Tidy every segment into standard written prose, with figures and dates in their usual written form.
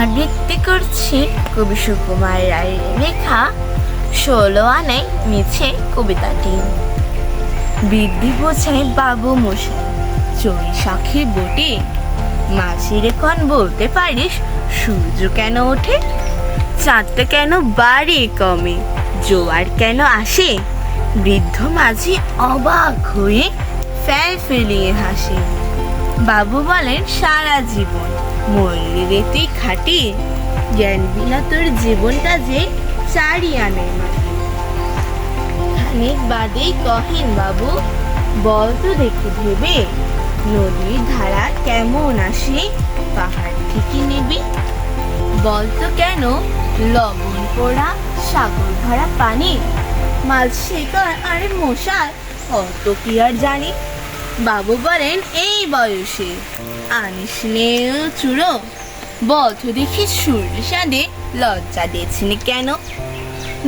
আবৃত্তি করছি কবি সুকুমার রায়ের লেখা ১৬ আনায় মিছে কবিতাটি। বৃদ্ধি বোঝায় বাবু মশাই চড়ি শাখে বটে, মাঝির এখন বলতে পারিস সূর্য কেন ওঠে? চাঁদটা কেন বাড়ে কমে, জোয়ার কেন আসে? বৃদ্ধ মাঝি অবাক হয়ে ফেল ফেলিয়ে হাসে। বাবু বলেন সারা জীবন মল্লিরে তুই খাটি, জ্ঞান বিনা তোর জীবনটা যে ৪ আনার মাটি। খানিক বাদেই কহেন বাবু, বল তো দেখে ভেবে, নদীর ধারা কেমন আসে পাহাড় থেকে নেবে? বল তো কেন লবণ পোড়া সাগর ভরা পানি, মাছ শিকার আরে মশাই অত কি আর জানি? বাবু বলেন এই বয়সে আনিস নে চুড়ো, বল তো দেখি সূর্য সাদে লজ্জা দিয়েছেন কেন?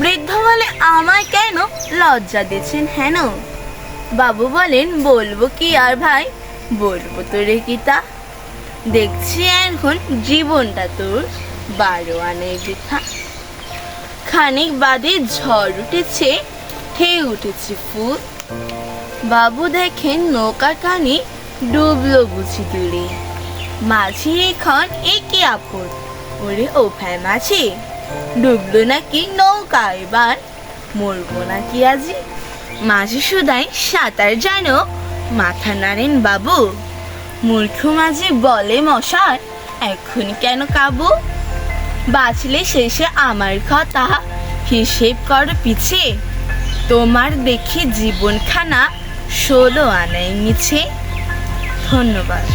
বৃদ্ধ বলে আমায় কেন লজ্জা দিয়েছেন হেন? বাবু বলেন বলবো কি আর ভাই, বলবো তো রে গীতা, দেখছি এখন জীবনটা তোর ১২ আনায় বৃথা। খানিক বাদে ঝড় উঠেছে, ঢেউ উঠেছে ফুল, বাবু দেখেন নৌকার কানে ডুবলো বুঝি দূরে। মাঝি এখন একে আপদ, ওরে ও ভাই মাঝি, ডুবলো নাকি নৌকা এবার, মরবো নাকি আজি? মাঝি শুধাই সাঁতার জানো, মাথা নাড়েন বাবু। মূর্খ মাঝি বলে মশাই এখন কেন কাবু? বাঁচলে শেষে আমার কথা হিসেব করো পিছে, তোমার দেখি জীবনখানা ১৬ আনায় মিছে। ধন্যবাদ।